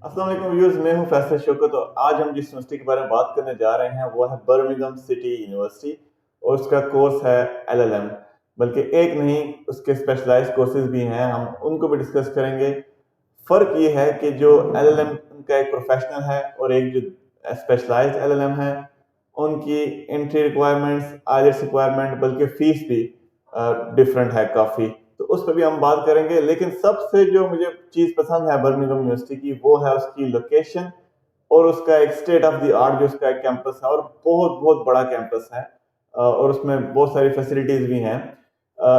अस्सलाम वालेकुम व्यूअर्स, मैं हूं फैसल शौकत। और आज हम जिस यूनिवर्सिटी के बारे में बात करने जा रहे हैं वो है बर्मिंघम सिटी यूनिवर्सिटी। और उसका कोर्स है एलएलएम। बल्कि एक नहीं, उसके स्पेशलाइज्ड कोर्सेज भी हैं, हम उनको भी डिस्कस करेंगे। फ़र्क ये है कि जो एलएलएम का एक प्रोफेशनल है और एक जो स्पेशलाइज्ड एलएलएम है, उनकी एंट्री रिक्वायरमेंट्स, आईएलटीएस रिक्वायरमेंट, बल्कि फीस भी डिफरेंट है काफ़ी। तो उस पर भी हम बात करेंगे। लेकिन सबसे जो मुझे चीज़ पसंद है बर्मिंघम यूनिवर्सिटी की, वो है उसकी लोकेशन और उसका एक स्टेट ऑफ द आर्ट जो उसका एक कैंपस है, और बहुत बहुत बड़ा कैंपस है। और उसमें बहुत सारी फैसिलिटीज़ भी हैं,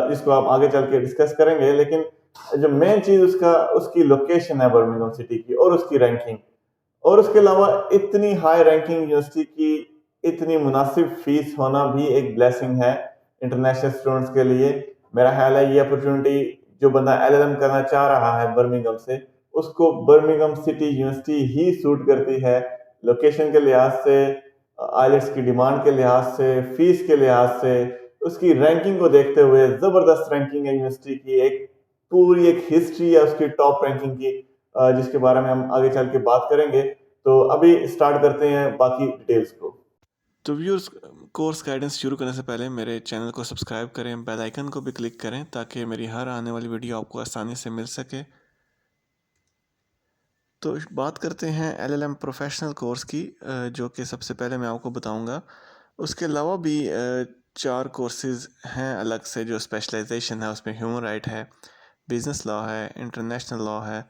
जिसको आप आगे चल के डिस्कस करेंगे। लेकिन जो मेन चीज़ उसका उसकी लोकेशन है बर्मिंघम सिटी की, और उसकी रैंकिंग। और उसके अलावा इतनी हाई रैंकिंग यूनिवर्सिटी की इतनी मुनासिब फीस होना भी एक ब्लेसिंग है इंटरनेशनल स्टूडेंट्स के लिए। मेरा ख्याल है ये अपॉर्चुनिटी जो बंदा एलएलएम करना चाह रहा है बर्मिंघम से, उसको बर्मिंघम सिटी यूनिवर्सिटी ही सूट करती है। लोकेशन के लिहाज से, आइलेट्स की डिमांड के लिहाज से, फीस के लिहाज से, उसकी रैंकिंग को देखते हुए ज़बरदस्त रैंकिंग है यूनिवर्सिटी की। एक पूरी एक हिस्ट्री है उसकी टॉप रैंकिंग की, जिसके बारे में हम आगे चल के बात करेंगे। तो अभी स्टार्ट करते हैं बाकी डिटेल्स को। तो व्यूअर्स, कोर्स गाइडेंस शुरू करने से पहले मेरे चैनल को सब्सक्राइब करें, बेल आइकन को भी क्लिक करें ताकि मेरी हर आने वाली वीडियो आपको आसानी से मिल सके। तो बात करते हैं एलएलएम प्रोफेशनल कोर्स की, जो कि सबसे पहले मैं आपको बताऊंगा। उसके अलावा भी चार कोर्सेज हैं अलग से जो स्पेशलाइजेशन है। उसमें ह्यूमन राइट है, बिज़नेस लॉ है, इंटरनेशनल लॉ है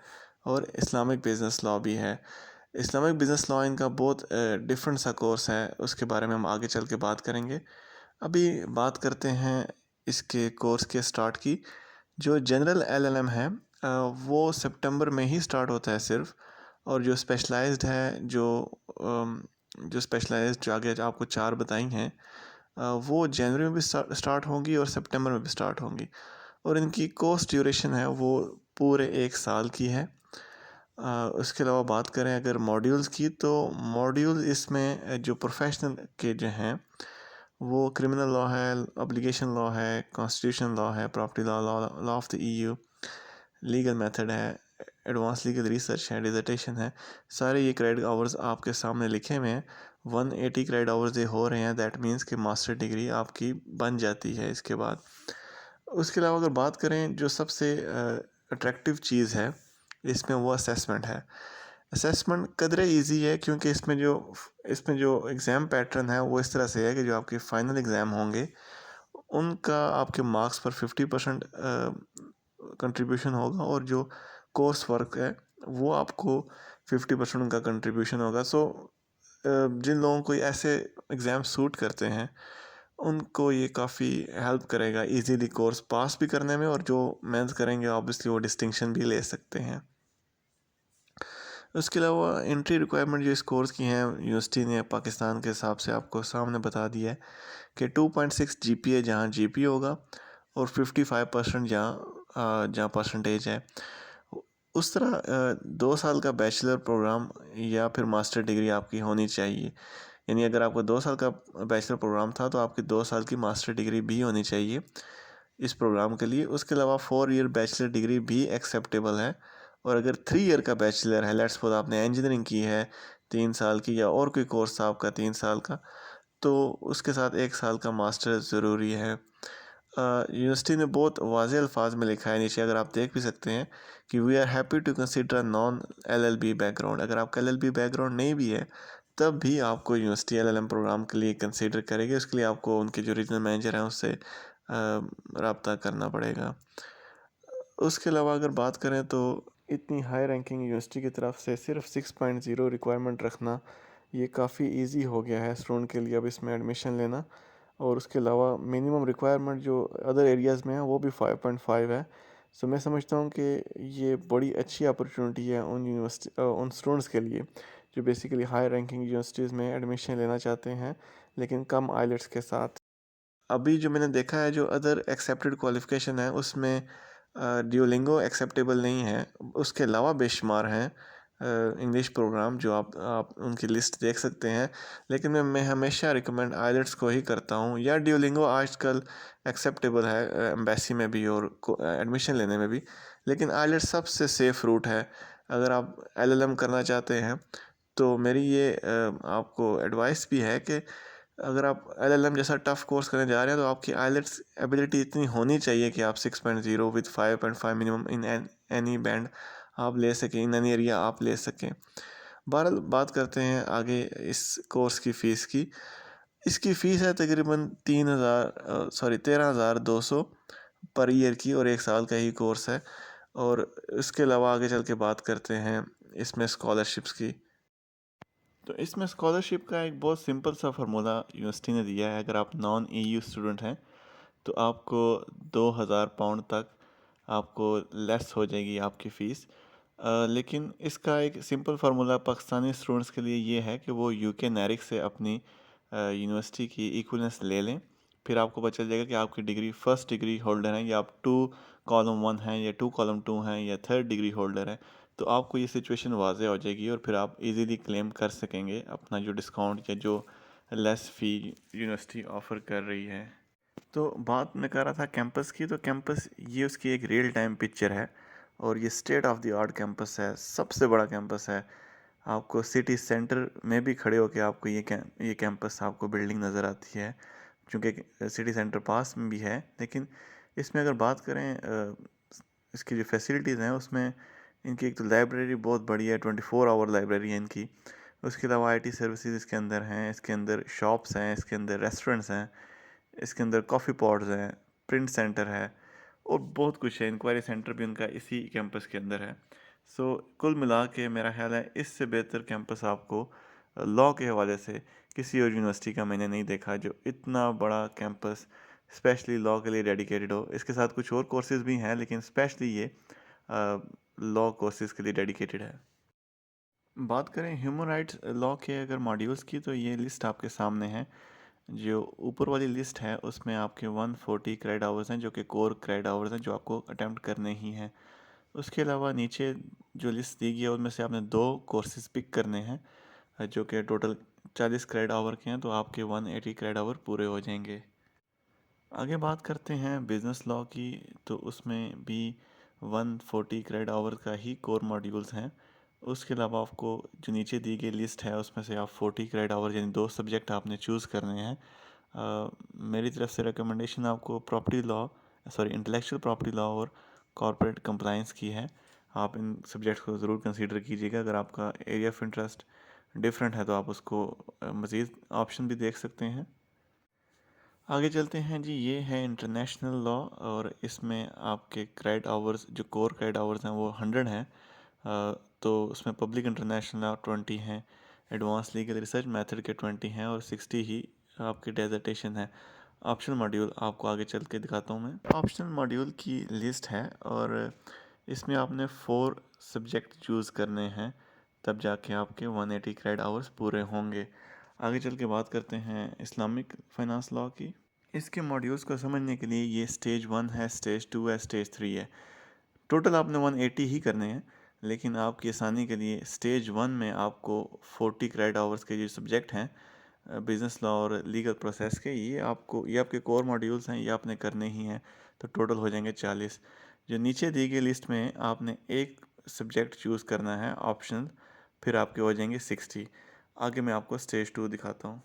और इस्लामिक बिज़नेस लॉ भी है। इस्लामिक बिज़नेस लॉ इनका बहुत डिफरेंट सा कोर्स है, उसके बारे में हम आगे चल के बात करेंगे। अभी बात करते हैं इसके कोर्स के स्टार्ट की। जो जनरल एलएलएम है वो सितंबर में ही स्टार्ट होता है सिर्फ। और जो स्पेशलाइज्ड है, जो स्पेशलाइज्ड जो आगे आपको चार बताई हैं, वो जनवरी में भी स्टार्ट होंगी और सितंबर में भी स्टार्ट होंगी। और इनकी कोर्स ड्यूरेशन है वो पूरे 1 साल की है। उसके अलावा बात करें अगर मॉड्यूल्स की, तो मॉड्यूल इसमें जो प्रोफेशनल के जो हैं वो क्रिमिनल लॉ है, ऑब्लिगेशन लॉ है, कॉन्स्टिट्यूशन लॉ है, property law, law of the EU, legal method है, एडवांस लीगल रिसर्च है, डिजर्टेशन है। सारे ये क्रेडिट आवर्स आपके सामने लिखे हुए हैं। 180 क्रेडिट आवर्स ये हो रहे हैं। दैट मीन्स कि मास्टर डिग्री आपकी बन जाती है इसके बाद। उसके अलावा अगर बात करें जो सबसे अट्रैक्टिव चीज़ है इसमें, वो असेसमेंट है। असेसमेंट कदरे इजी है क्योंकि इसमें जो एग्ज़ाम पैटर्न है वो इस तरह से है कि जो आपके फाइनल एग्ज़ाम होंगे उनका आपके मार्क्स पर 50% कंट्रीब्यूशन होगा, और जो कोर्स वर्क है वो आपको 50% उनका कंट्रीब्यूशन होगा। सो जिन लोगों को ऐसे एग्ज़ाम सूट करते हैं उनको ये काफ़ी हेल्प करेगा इजीली कोर्स पास भी करने में, और जो मेहनत करेंगे ऑब्वियसली वो डिस्टिंक्शन भी ले सकते हैं। उसके अलावा एंट्री रिक्वायरमेंट जो इस कोर्स की हैं, यूनिवर्सिटी ने पाकिस्तान के हिसाब से आपको सामने बता दिया है कि 2.6 जीपीए जहाँ जीपी होगा, और 55% जहाँ परसेंटेज है। उस तरह 2 साल का बैचलर प्रोग्राम या फिर मास्टर डिग्री आपकी होनी चाहिए। यानी अगर आपका 2 साल का बैचलर प्रोग्राम था तो आपकी 2 साल की मास्टर डिग्री भी होनी चाहिए इस प्रोग्राम के लिए। उसके अलावा 4 ईयर बैचलर डिग्री भी एक्सेप्टेबल है। और अगर 3 ईयर का बैचलर है, लेट्स सपोज आपने इंजीनियरिंग की है 3 साल की, या और कोई कोर्स था आपका 3 साल का, तो उसके साथ 1 साल का मास्टर ज़रूरी है। यूनिवर्सिटी ने बहुत वाज़ेह अल्फाज में लिखा है नीचे, अगर आप देख भी सकते हैं कि we are happy to consider non LLB background. अगर आपका एलएलबी बैकग्राउंड नहीं भी है तब भी आपको यूनिवर्सिटी एलएलएम प्रोग्राम के लिए कंसिडर करेगी। उसके लिए आपको उनके जो रीजनल मैनेजर हैं उससे रब्ता करना पड़ेगा। उसके अलावा अगर बात करें तो इतनी हाई रैंकिंग यूनिवर्सिटी की तरफ से सिर्फ 6.0 रिक्वायरमेंट रखना ये काफ़ी इजी हो गया है स्टूडेंट के लिए अब इसमें एडमिशन लेना। और उसके अलावा मिनिमम रिक्वायरमेंट जो अदर एरियाज़ में है वो भी 5.5 है। सो मैं समझता हूँ कि ये बड़ी अच्छी अपॉर्चुनिटी है उन स्टूडेंट्स के लिए जो बेसिकली हाई रैंकिंग यूनिवर्सिटीज़ में एडमिशन लेना चाहते हैं लेकिन कम आइलेट्स के साथ। अभी जो मैंने देखा है जो अदर एक्सेप्टेड क्वालिफ़िकेशन है उसमें ड्यूलिंगो एक्सेप्टेबल नहीं है। उसके अलावा बेशुमार हैं इंग्लिश प्रोग्राम जो आप उनकी लिस्ट देख सकते हैं। लेकिन मैं हमेशा रिकमेंड आइलेट्स को ही करता हूँ, या ड्यूलिंगो आजकल एक्सेप्टेबल है एम्बेसी में भी और एडमिशन लेने में भी। लेकिन आइलेट्स सबसे सेफ़ रूट है अगर आप LLM करना चाहते हैं तो मेरी ये आपको एडवाइस भी है कि अगर आप LLM जैसा टफ़ कोर्स करने जा रहे हैं तो आपकी IELTS एबिलिटी इतनी होनी चाहिए कि आप 6.0 with 5.5 minimum in any band आप ले सकें, इन एनी एरिया आप ले सकें। बहरहाल बात करते हैं आगे इस कोर्स की फ़ीस की। इसकी फ़ीस है तकरीबन 13,200 पर ईयर की और 1 साल का ही कोर्स है। और इसके अलावा आगे चल के बात करते हैं इसमें स्कॉलरशिप्स की। तो इसमें स्कॉलरशिप का एक बहुत सिंपल सा फार्मूला यूनिवर्सिटी ने दिया है। अगर आप नॉन EU स्टूडेंट हैं तो आपको 2,000 पाउंड तक आपको लेस हो जाएगी आपकी फ़ीस। लेकिन इसका एक सिंपल फार्मूला पाकिस्तानी स्टूडेंट्स के लिए ये है कि वो UK NARIC से अपनी यूनिवर्सिटी की इक्विवेलेंस ले लें। फिर आपको पता चल जाएगा कि आपकी डिग्री फर्स्ट डिग्री होल्डर हैं या आप 2 कॉलम 1 हैं या 2 कॉलम 2 हैं या थर्ड डिग्री होल्डर हैं। तो आपको ये सिचुएशन वाज़ेह हो जाएगी और फिर आप इजीली क्लेम कर सकेंगे अपना जो डिस्काउंट या जो लेस फ़ी यूनिवर्सिटी ऑफ़र कर रही है। तो बात मैं कर रहा था कैंपस की। तो कैंपस ये उसकी एक रियल टाइम पिक्चर है और ये state of the art campus है, सबसे बड़ा कैंपस है। आपको सिटी सेंटर में भी खड़े होकर आपको ये कैंपस आपको बिल्डिंग नज़र आती है, क्योंकि सिटी सेंटर पास में भी है। लेकिन इसमें अगर बात करें इसकी जो फैसिलिटीज़ हैं उसमें इनकी एक तो लाइब्रेरी बहुत बड़ी है, 24 आवर लाइब्रेरी है इनकी। उसके अलावा IT सर्विसेज इसके अंदर हैं, इसके अंदर शॉप्स हैं, इसके अंदर रेस्टोरेंट्स हैं, इसके अंदर कॉफ़ी पॉट्स हैं, प्रिंट सेंटर है और बहुत कुछ है। इंक्वायरी सेंटर भी उनका इसी कैंपस के अंदर है। सो कुल मिला के मेरा ख्याल है इससे बेहतर कैंपस आपको लॉ के हवाले से किसी और यूनिवर्सिटी का मैंने नहीं देखा जो इतना बड़ा कैंपस स्पेशली लॉ के लिए डेडिकेटेड हो। इसके साथ कुछ और कोर्सेज़ भी हैं लेकिन स्पेशली ये लॉ कोर्सेज़ के लिए डेडिकेटेड है। बात करें ह्यूमन राइट्स लॉ के अगर मॉड्यूल्स की तो ये लिस्ट आपके सामने है। जो ऊपर वाली लिस्ट है उसमें आपके 140 क्रेडिट आवर्स हैं जो कि कोर क्रेडिट आवर्स हैं जो आपको अटेम्प्ट करने ही हैं। उसके अलावा नीचे जो लिस्ट दी गई है उनमें से आपने 2 कोर्सेज़ पिक करने हैं जो कि टोटल 40 क्रेडिट आवर के हैं, तो आपके 180 क्रेडिट आवर पूरे हो जाएंगे। आगे बात करते हैं बिज़नेस लॉ की। तो उसमें भी 140 क्रेडिट आवर का ही कोर मॉड्यूल्स हैं। उसके अलावा आपको जो नीचे दी गई लिस्ट है उसमें से आप 40 क्रेडिट आवर यानी 2 सब्जेक्ट आपने चूज़ करने हैं। मेरी तरफ से रिकमेंडेशन आपको इंटेलेक्चुअल प्रॉपर्टी लॉ और कॉर्पोरेट कंप्लायंस की है। आप इन सब्जेक्ट्स को ज़रूर कंसीडर कीजिएगा। अगर आपका एरिया ऑफ इंटरेस्ट डिफरेंट है तो आप उसको मज़ीद ऑप्शन भी देख सकते हैं। आगे चलते हैं जी। ये है इंटरनेशनल लॉ और इसमें आपके क्रेडिट आवर्स जो कोर क्रेडिट आवर्स हैं वो 100 हैं। तो उसमें पब्लिक इंटरनेशनल लॉ 20 हैं, एडवांस लीगल रिसर्च मेथड के 20 हैं और 60 ही आपके डेजर्टेशन है। ऑप्शनल मॉड्यूल आपको आगे चल के दिखाता हूँ मैं। ऑप्शनल मॉड्यूल की लिस्ट है और इसमें आपने 4 सब्जेक्ट चूज़ करने हैं, तब जाके आपके 180 क्रेडिट आवर्स पूरे होंगे। आगे चल के बात करते हैं इस्लामिक फाइनेंस लॉ की। इसके मॉड्यूल्स को समझने के लिए ये स्टेज 1 है, स्टेज 2 है, स्टेज 3 है। टोटल आपने 180 ही करने हैं, लेकिन आपकी आसानी के लिए स्टेज 1 में आपको 40 क्रेडिट आवर्स के जो सब्जेक्ट हैं बिज़नेस लॉ और लीगल प्रोसेस के, ये आपके कोर मॉड्यूल्स हैं, ये आपने करने ही हैं। तो टोटल हो जाएंगे 40। जो नीचे दी गई लिस्ट में आपने एक सब्जेक्ट चूज़ करना है ऑप्शनल, फिर आपके हो जाएंगे 60। आगे मैं आपको स्टेज 2 दिखाता हूँ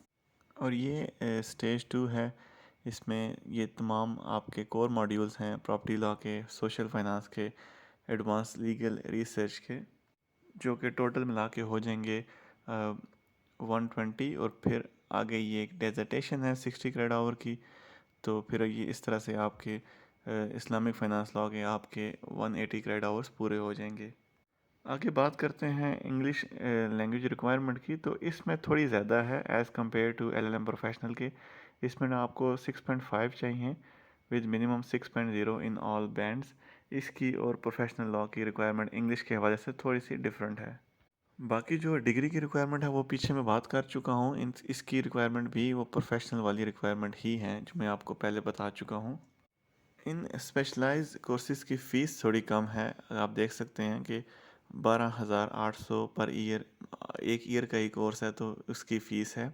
और ये स्टेज 2 है। इसमें ये तमाम आपके कोर मॉड्यूल्स हैं प्रॉपर्टी लॉ के, सोशल फाइनेंस के, एडवांस लीगल रिसर्च के, जो कि टोटल मिला के हो जाएंगे 120। और फिर आगे ये एक डेजर्टेशन है 60 क्रेडिट आवर की। तो फिर ये इस तरह से आपके इस्लामिक फाइनेंस लॉ के आपके 180 क्रेडिट आवर्स पूरे हो जाएंगे। आगे बात करते हैं इंग्लिश लैंग्वेज रिक्वायरमेंट की। तो इसमें थोड़ी ज़्यादा है as compare to LLM professional के। इसमें ना आपको 6.5 चाहिए with minimum 6.0 in all bands. इसकी और प्रोफेशनल लॉ की रिक्वायरमेंट इंग्लिश के हवाले से थोड़ी सी डिफरेंट है। बाकी जो डिग्री की रिक्वायरमेंट है वो पीछे मैं बात कर चुका हूँ। इसकी रिक्वायरमेंट भी वो प्रोफेशनल वाली रिक्वायरमेंट ही है जो मैं आपको पहले बता चुका हूँ। इन स्पेशलाइज्ड कोर्सेज़ की फ़ीस थोड़ी कम है। आप देख सकते हैं कि 12,800 पर ईयर, एक ईयर का ही कोर्स है तो उसकी फ़ीस है।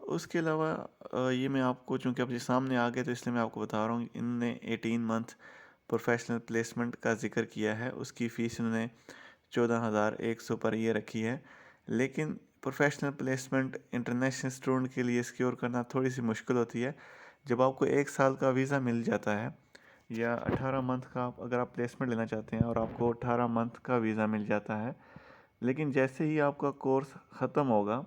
उसके अलावा ये मैं आपको चूँकि अब ये सामने आ गया तो इसलिए मैं आपको बता रहा हूँ। इनने 18 मंथ प्रोफेशनल प्लेसमेंट का ज़िक्र किया है। उसकी फ़ीस इन्होंने 14,100 पर ये रखी है। लेकिन प्रोफेशनल प्लेसमेंट इंटरनेशनल स्टूडेंट के लिए सिक्योर करना थोड़ी सी मुश्किल होती है। जब आपको 1 साल का वीज़ा मिल जाता है या 18 मंथ का, अगर आप प्लेसमेंट लेना चाहते हैं और आपको 18 मंथ का वीज़ा मिल जाता है, लेकिन जैसे ही आपका कोर्स ख़त्म होगा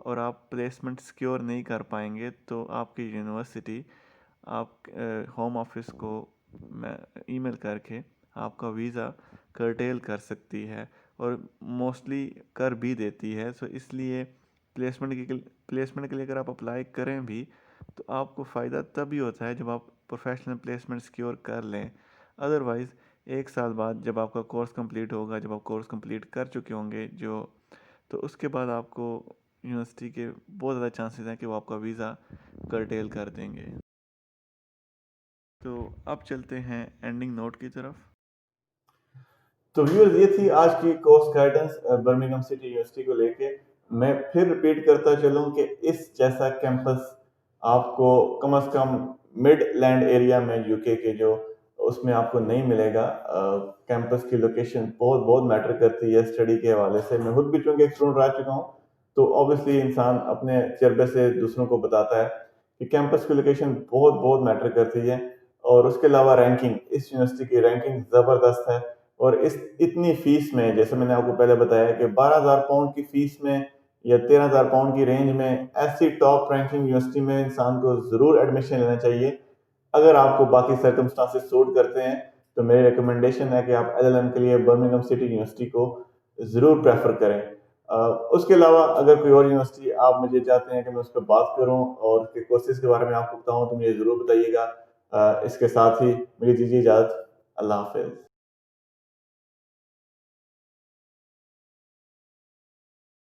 और आप प्लेसमेंट सिक्योर नहीं कर पाएंगे तो आपकी यूनिवर्सिटी आप होम ऑफिस को ईमेल करके आपका वीज़ा कर्टेल कर सकती है और मोस्टली कर भी देती है। सो इसलिए प्लेसमेंट के लिए अगर आप अप्लाई करें भी तो आपको फ़ायदा तभी होता है जब आप प्रोफेशनल प्लेसमेंट सिक्योर कर लें। अदरवाइज़ 1 साल बाद जब आपका कोर्स कंप्लीट होगा, जब आप कोर्स कंप्लीट कर चुके होंगे तो उसके बाद आपको यूनिवर्सिटी के बहुत ज़्यादा चांसेस हैं कि वो आपका वीज़ा कर्टेल कर देंगे। तो अब चलते हैं एंडिंग नोट की तरफ। तो व्यूअर्स, ये थी आज की course guidance Birmingham city university को लेके। मैं फिर रिपीट करता चलूं कि इस जैसा कैंपस आपको कम से कम मिडलैंड एरिया में यूके के जो उसमें आपको नहीं मिलेगा। कैंपस की लोकेशन बहुत बहुत मैटर करती है स्टडी के हवाले से। मैं खुद भी चूंकि एक स्टूडेंट रह चुका हूँ, तो ऑब्वियसली इंसान अपने तजर्बे से दूसरों को बताता है कि कैंपस की लोकेशन बहुत बहुत मैटर करती है। और उसके अलावा रैंकिंग, इस यूनिवर्सिटी की रैंकिंग ज़बरदस्त है। और इस इतनी फीस में, जैसे मैंने आपको पहले बताया कि 12,000 पाउंड की फीस में या 13,000 पाउंड की रेंज में ऐसी टॉप रैंकिंग यूनिवर्सिटी में इंसान को ज़रूर एडमिशन लेना चाहिए। अगर आपको बाकी सर्कमस्टांसेस सूट करते हैं तो मेरी रिकमेंडेशन है कि आप एलएलएम के लिए बर्मिंघम सिटी यूनिवर्सिटी को ज़रूर प्रेफर करें। उसके अलावा अगर कोई और यूनिवर्सिटी आप मुझे चाहते हैं कि मैं उस पर बात करूं और उसके कोर्सेज के बारे में आपको बताऊं तो मुझे ज़रूर बताइएगा। इसके साथ ही मुझे दीजिए इजाज़त। अल्लाह हाफिज़।